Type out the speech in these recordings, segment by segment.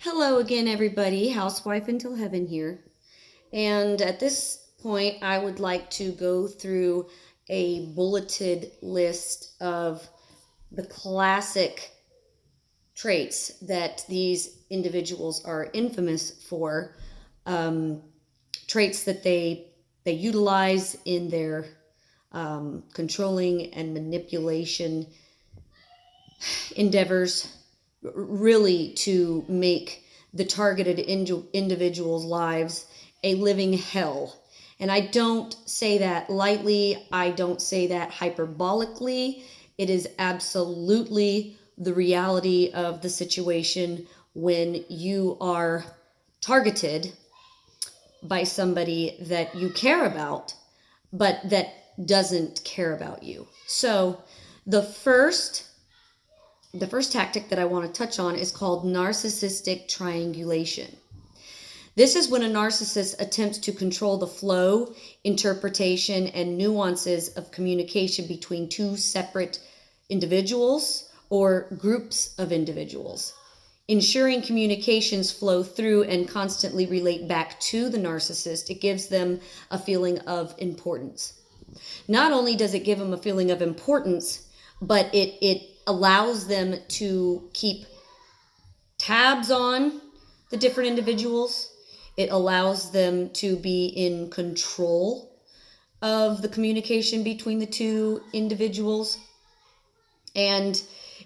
Hello again, everybody. Housewife Until Heaven here. And at this point, I would like to go through a bulleted list of the classic traits that these individuals are infamous for, traits that they utilize in their controlling and manipulation endeavors, really to make the targeted individuals' lives a living hell. And I don't say that lightly, I don't say that hyperbolically. It is absolutely the reality of the situation when you are targeted by somebody that you care about, but that doesn't care about you. So the first tactic that I want to touch on is called narcissistic triangulation. This is when a narcissist attempts to control the flow, interpretation, and nuances of communication between two separate individuals or groups of individuals, ensuring communications flow through and constantly relate back to the narcissist. It gives them a feeling of importance. Not only does it give them a feeling of importance, but it allows them to keep tabs on the different individuals. It allows them to be in control of the communication between the two individuals. And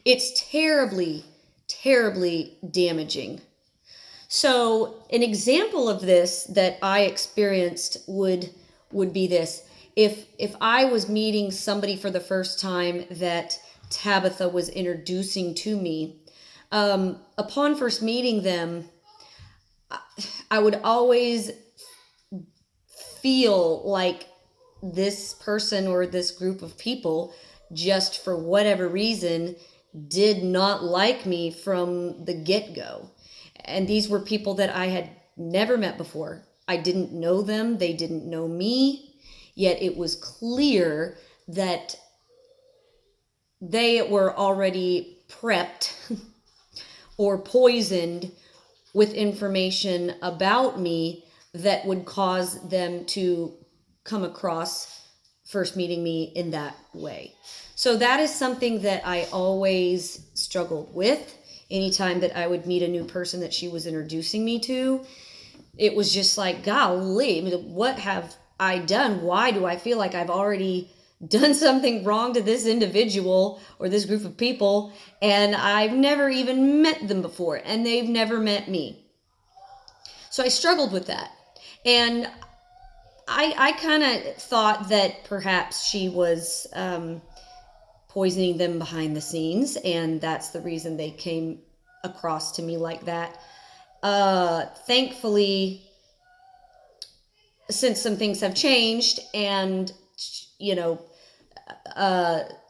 it's terribly, terribly damaging. So an example of this that I experienced would be this. If I was meeting somebody for the first time that Tabitha was introducing to me, upon first meeting them, I would always feel like this person or this group of people, just for whatever reason, did not like me from the get-go. And these were people that I had never met before. I didn't know them, they didn't know me, yet it was clear that they were already prepped or poisoned with information about me that would cause them to come across first meeting me in that way. So that is something that I always struggled with. Anytime that I would meet a new person that she was introducing me to, it was just like, golly, what have I done? Why do I feel like I've already done something wrong to this individual or this group of people, and I've never even met them before, and they've never met me? So I struggled with that. And I kind of thought that perhaps she was poisoning them behind the scenes, and that's the reason they came across to me like that. Thankfully, since some things have changed and,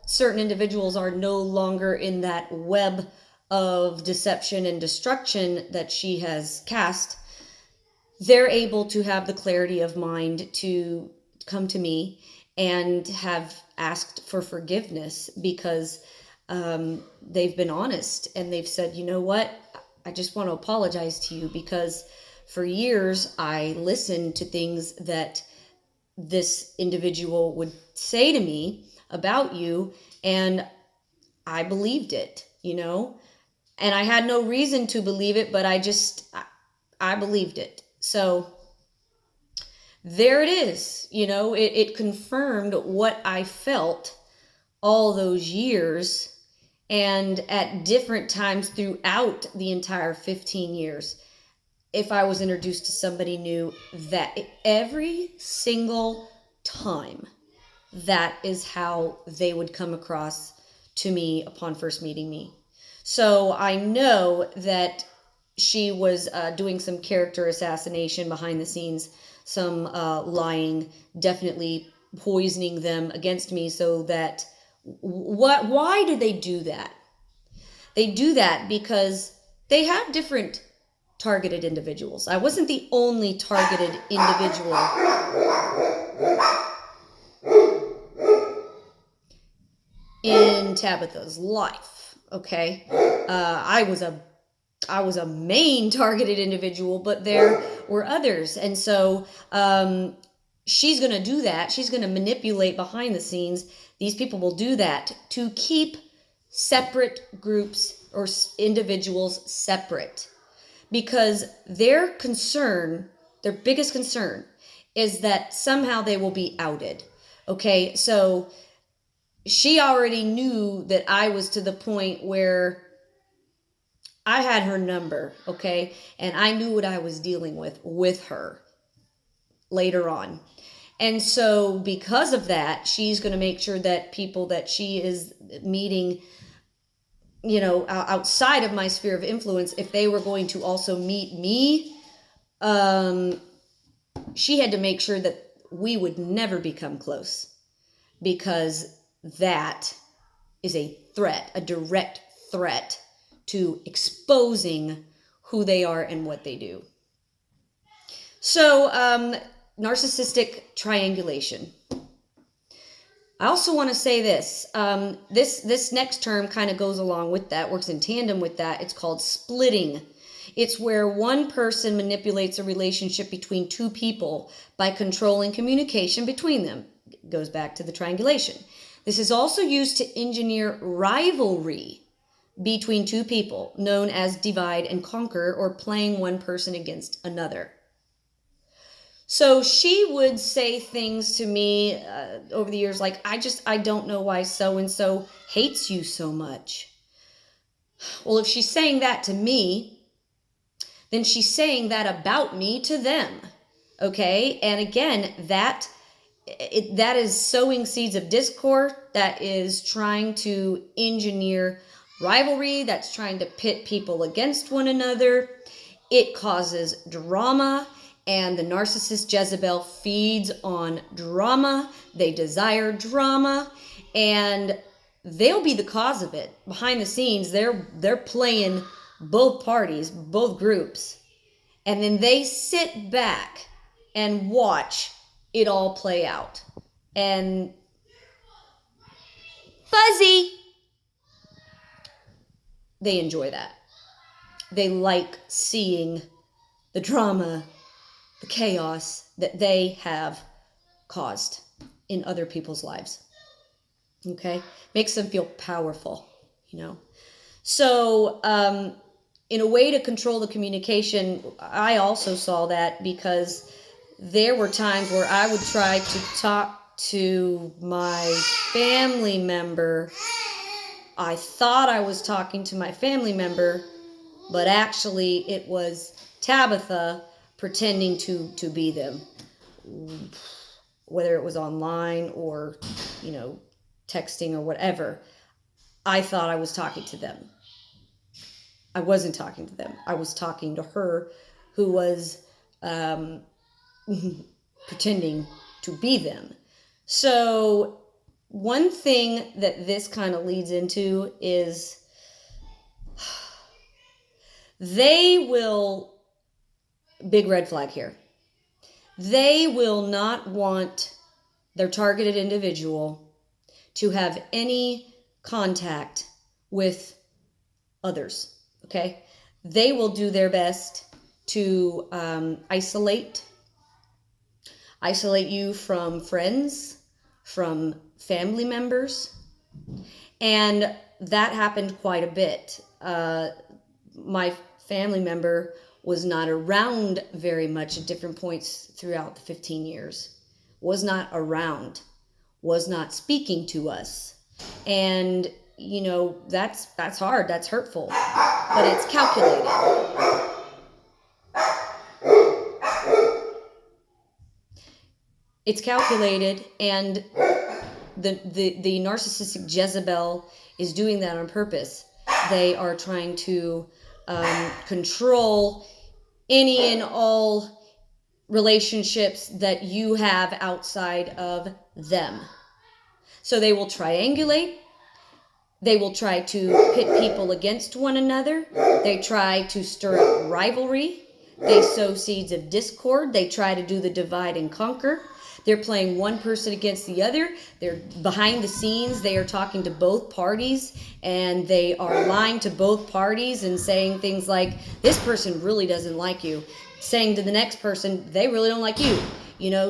certain individuals are no longer in that web of deception and destruction that she has cast, they're able to have the clarity of mind to come to me and have asked for forgiveness because they've been honest and they've said, you know what, I just want to apologize to you because for years I listened to things that this individual would say to me about you, and I believed it, and I had no reason to believe it, but I believed it. So there it is, it confirmed what I felt all those years, and at different times throughout the entire 15 years. If I was introduced to somebody new, that every single time, that is how they would come across to me upon first meeting me. So I know that she was doing some character assassination behind the scenes, some lying, definitely poisoning them against me so that why do they do that? They do that because they have different targeted individuals. I wasn't the only targeted individual in Tabitha's life. Okay, I I was a main targeted individual, but there were others. And so she's going to do that. She's going to manipulate behind the scenes. These people will do that to keep separate groups or individuals separate, because their concern, their biggest concern, is that somehow they will be outed. Okay, so she already knew that I was to the point where I had her number, okay, and I knew what I was dealing with her later on. And so because of that, she's going to make sure that people that she is meeting, you know, outside of my sphere of influence, if they were going to also meet me, she had to make sure that we would never become close, because that is a threat, a direct threat to exposing who they are and what they do. So, narcissistic triangulation. I also want to say this. This next term kind of goes along with that, works in tandem with that. It's called splitting. It's where one person manipulates a relationship between two people by controlling communication between them. It goes back to the triangulation. This is also used to engineer rivalry between two people, known as divide and conquer, or playing one person against another. So she would say things to me over the years like, I don't know why so-and-so hates you so much. Well, if she's saying that to me, then she's saying that about me to them. Okay? And again, that is sowing seeds of discord. That is trying to engineer rivalry. That's trying to pit people against one another. It causes drama. And the narcissist Jezebel feeds on drama. They desire drama, and they'll be the cause of it. Behind the scenes, they're playing both parties, both groups, and then they sit back and watch it all play out. And fuzzy, they enjoy that. They like seeing the drama, the chaos that they have caused in other people's lives. Okay? Makes them feel powerful, you know? So, in a way to control the communication, I also saw that because there were times where I would try to talk to my family member. I thought I was talking to my family member, but actually it was Tabitha pretending to be them, whether it was online or, you know, texting or whatever. I thought I was talking to them. I wasn't talking to them. I was talking to her, who was pretending to be them. So one thing that this kind of leads into is they will, big red flag here, they will not want their targeted individual to have any contact with others, okay? They will do their best to isolate you from friends, from family members, and that happened quite a bit. My family member was not around very much at different points throughout the 15 years, was not around, was not speaking to us. And, you know, that's hard, that's hurtful, but it's calculated. It's calculated, and the narcissistic Jezebel is doing that on purpose. They are trying to control any and all relationships that you have outside of them. So they will triangulate. They will try to pit people against one another. They try to stir up rivalry. They sow seeds of discord. They try to do the divide and conquer. They're playing one person against the other. They're behind the scenes. They are talking to both parties, and they are lying to both parties and saying things like, this person really doesn't like you. Saying to the next person, they really don't like you.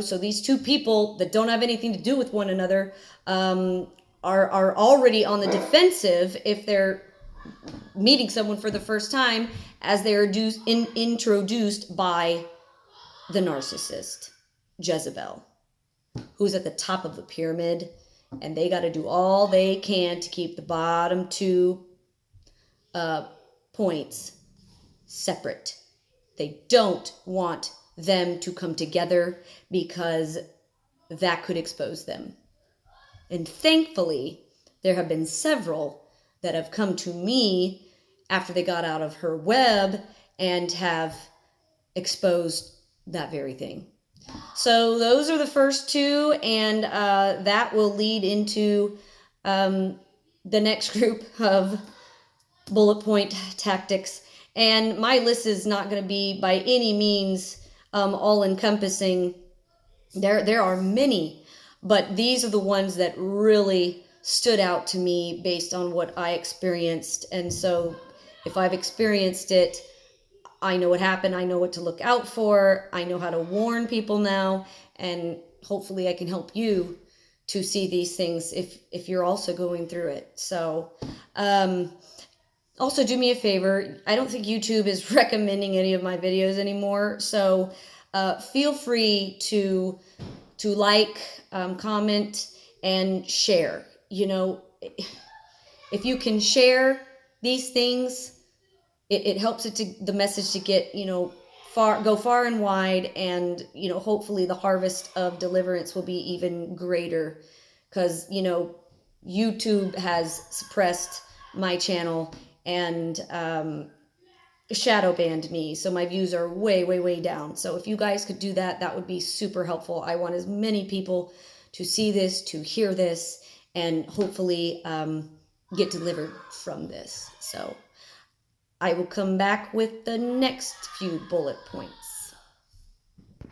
So these two people that don't have anything to do with one another are already on the defensive if they're meeting someone for the first time, as they are introduced by the narcissist, Jezebel, who's at the top of the pyramid, and they got to do all they can to keep the bottom two points separate. They don't want them to come together because that could expose them. And thankfully, there have been several that have come to me after they got out of her web and have exposed that very thing. So those are the first two, and that will lead into the next group of bullet point tactics. And my list is not going to be by any means all encompassing. There are many, but these are the ones that really stood out to me based on what I experienced. And so if I've experienced it, I know what happened. I know what to look out for. I know how to warn people now. And hopefully I can help you to see these things if you're also going through it. So also do me a favor. I don't think YouTube is recommending any of my videos anymore. So feel free to like, comment, and share. If you can share these things, it helps the message to get, go far and wide, and, hopefully the harvest of deliverance will be even greater, because, YouTube has suppressed my channel and shadow banned me. So my views are way, way, way down. So if you guys could do that, that would be super helpful. I want as many people to see this, to hear this, and hopefully get delivered from this. So I will come back with the next few bullet points.